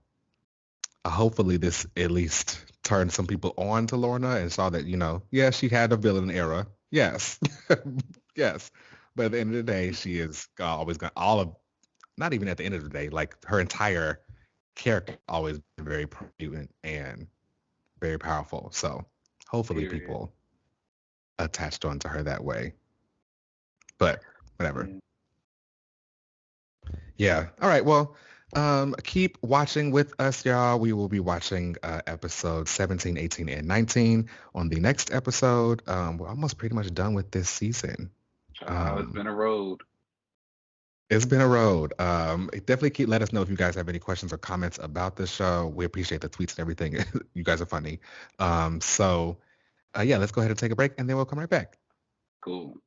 hopefully this at least turned some people on to Lorna and saw that, yeah, she had a villain era. Yes. Yes. But at the end of the day, she is always got all of, not even at the end of the day, like her entire character always been very prudent and very powerful. So hopefully Period. people attached onto her that way. But whatever. Yeah. Yeah. All right. Well, keep watching with us, y'all. We will be watching episodes 17, 18, and 19 on the next episode. We're almost pretty much done with this season. Child, it's been a road. It's been a road. Definitely let us know if you guys have any questions or comments about the show. We appreciate the tweets and everything. You guys are funny. So, yeah, let's go ahead and take a break, and then we'll come right back. Cool.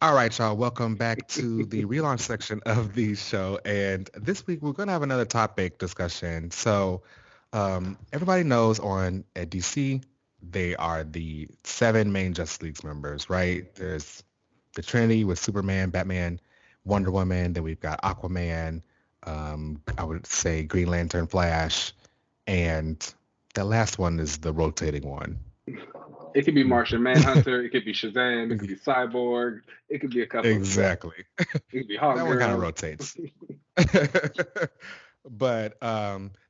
All right, y'all. Welcome back to the relaunch section of the show. And this week we're going to have another topic discussion. So everybody knows at DC, they are the 7 main Justice League members, right? There's the Trinity with Superman, Batman, Wonder Woman. Then we've got Aquaman, I would say Green Lantern, Flash, and the last one is the rotating one. It could be Martian Manhunter. It could be Shazam. It could be Cyborg. It could be a couple of them. Exactly. It could be Hawk That one kind of Girl. rotates. But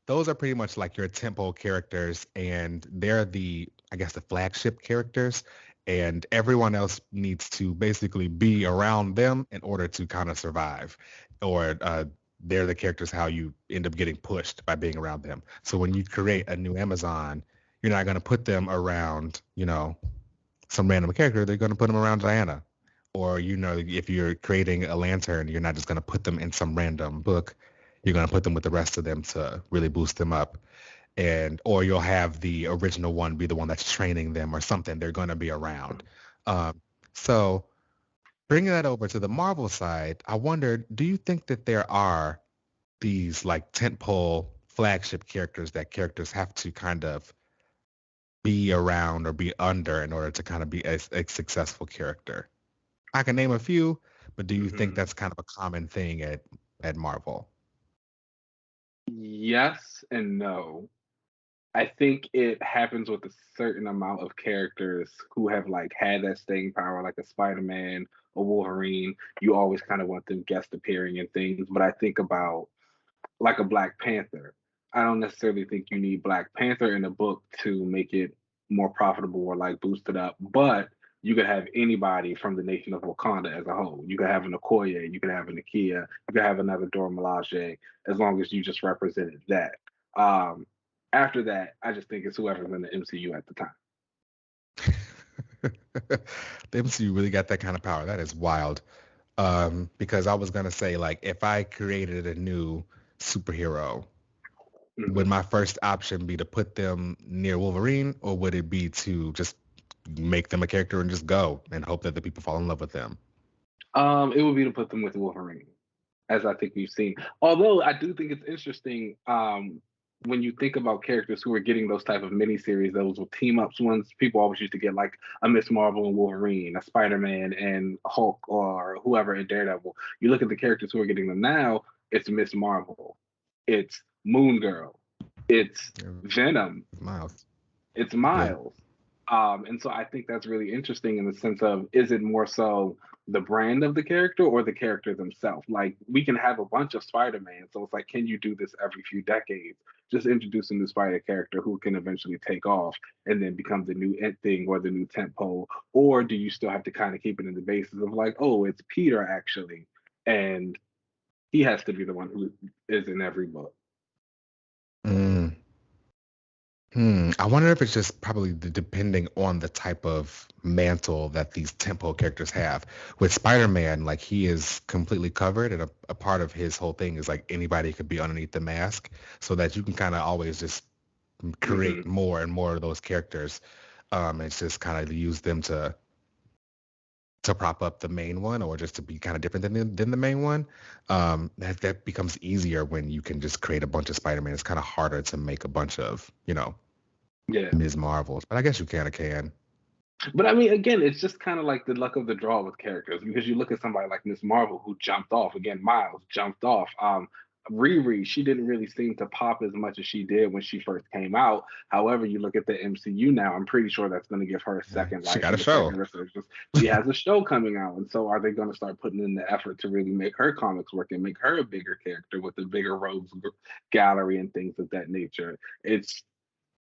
those are pretty much like your tempo characters, and they're I guess, the flagship characters, and everyone else needs to basically be around them in order to kind of survive, or they're the characters how you end up getting pushed by being around them. So when you create a new Amazon, you're not going to put them around, some random character. They're going to put them around Diana. Or, if you're creating a lantern, you're not just going to put them in some random book. You're going to put them with the rest of them to really boost them up. Or you'll have the original one be the one that's training them or something. They're going to be around. So bringing that over to the Marvel side, I wondered, do you think that there are these like tentpole flagship characters that characters have to kind of be around or be under in order to kind of be a successful character? I can name a few, but do you think that's kind of a common thing at Marvel? Yes and no. I think it happens with a certain amount of characters who have like had that staying power, like a Spider-Man, a Wolverine. You always kind of want them guest appearing in things. But I think about like a Black Panther. I don't necessarily think you need Black Panther in a book to make it more profitable or like boost it up. But you could have anybody from the nation of Wakanda as a whole. You could have an Okoye, you could have an Nakia, you could have another Dora Milaje, as long as you just represented that. Um, After that, I just think it's whoever's in the MCU at the time. The MCU really got that kind of power. That is wild. Because I was gonna say, like, if I created a new superhero, would Mhm. my first option be to put them near Wolverine, or would it be to just make them a character and just go and hope that the people fall in love with them? It would be to put them with Wolverine, as I think we've seen. Although I do think it's interesting. when you think about characters who are getting those type of miniseries, those will team ups ones, people always used to get like a Miss Marvel and Wolverine, a Spider-Man and Hulk, or whoever in Daredevil. You look at the characters who are getting them now, it's Miss Marvel, it's Moon Girl, it's Venom, Miles. it's Yeah. Miles. And so I think that's really interesting in the sense of, is it more so the brand of the character or the character themselves? Like we can have a bunch of Spider-Man, so it's like, can you do this every few decades? Just introduce a new Spider character who can eventually take off and then become the new thing or the new tentpole, or do you still have to kind of keep it in the basis of like, oh, it's Peter actually, and he has to be the one who is in every book. Mm. I wonder if it's just probably depending on the type of mantle that these tempo characters have. With Spider-Man, like he is completely covered, and a part of his whole thing is like anybody could be underneath the mask, so that you can kind of always just Hmm. create more and more of those characters. It's just kind of use them to prop up the main one, or just to be kind of different than the main one. That becomes easier when you can just create a bunch of Spider-Man. It's kind of harder to make a bunch of Yeah. Ms. Marvels, but I guess you kind of can. But I mean, again, it's just kind of like the luck of the draw with characters, because you look at somebody like Miss Marvel who jumped off again. Miles jumped off. Riri, she didn't really seem to pop as much as she did when she first came out. However, you look at the MCU now, I'm pretty sure that's going to give her a Yeah, second she life got a and a show. second resurgence. She has a show coming out, and so are they going to start putting in the effort to really make her comics work and make her a bigger character with a bigger rogues gallery and things of that nature? It's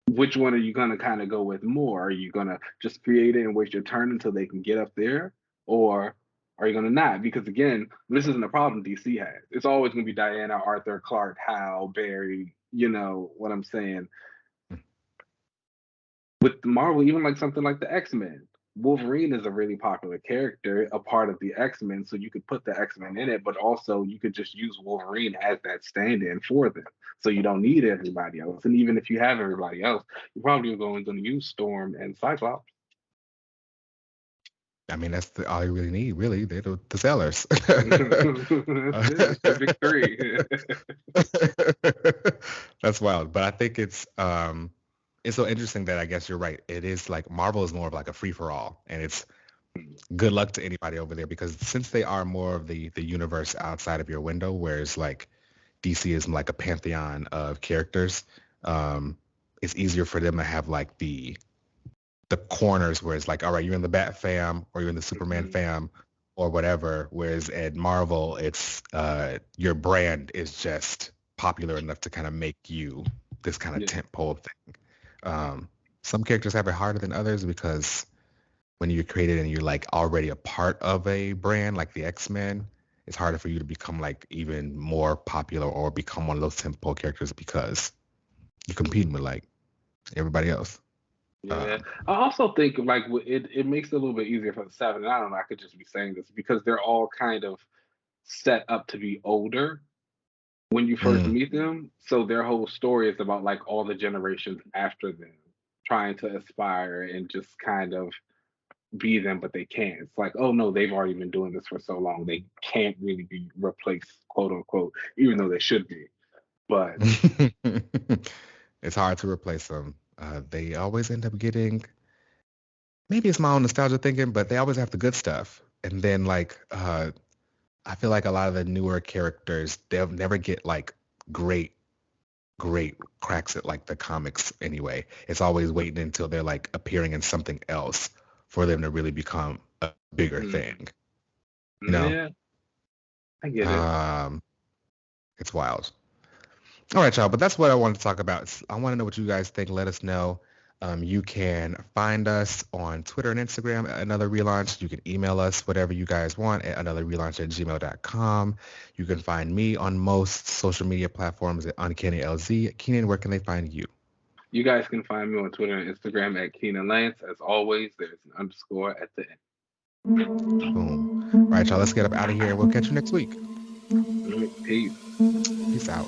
which one are you going to kind of go with more? Are you going to just create it and wait your turn until they can get up there? Or are you going to not? Because again, this isn't a problem DC has. It's always going to be Diana, Arthur, Clark, Hal, Barry. You know what I'm saying? With Marvel, even like something like the X-Men. Wolverine is a really popular character, a part of the X-Men, so you could put the X-Men in it, but also you could just use Wolverine as that stand-in for them. So you don't need everybody else. And even if you have everybody else, you're probably going to use Storm and Cyclops. I mean, that's all you really need, really. They're the sellers. That's it. The big three. That's wild. But I think it's so interesting that I guess you're right. It is like Marvel is more of like a free for all, and it's good luck to anybody over there, because since they are more of the universe outside of your window, whereas like DC is like a pantheon of characters, um, it's easier for them to have like the corners where it's like, all right, you're in the Bat fam or you're in the Superman Mhm. fam or whatever. Whereas at Marvel, it's your brand is just popular enough to kind of make you this kind of Yeah. tentpole thing. Um, some characters have it harder than others because when you're created and you're like already a part of a brand like the X-Men, it's harder for you to become like even more popular or become one of those tentpole characters because you're competing with like everybody else. Yeah, Um, I also think like it makes it a little bit easier for the seven. And I don't know, I could just be saying this because they're all kind of set up to be older when you first mm, meet them. So their whole story is about like all the generations after them trying to aspire and just kind of be them, but they can't. It's like, oh no, they've already been doing this for so long, they can't really be replaced, quote unquote, even though they should be. But it's hard to replace them. They always end up getting, maybe it's my own nostalgia thinking, but they always have the good stuff. And then like I feel like a lot of the newer characters, they'll never get like great, great cracks at like the comics anyway. It's always waiting until they're like appearing in something else for them to really become a bigger mm, thing. You know? yeah, I get it. Um, it's wild. All right, y'all. But that's what I wanted to talk about. I want to know what you guys think. Let us know. You can find us on Twitter and Instagram at Another Relaunch. You can email us whatever you guys want at anotherrelaunch@gmail.com. You can find me on most social media platforms at UncannyLZ. Keenan, where can they find you? You guys can find me on Twitter and Instagram at Keenan Lance. As always, there's an underscore at the Boom. All right, y'all. Let's get up out of here and we'll catch you next week. end. Peace. Peace out.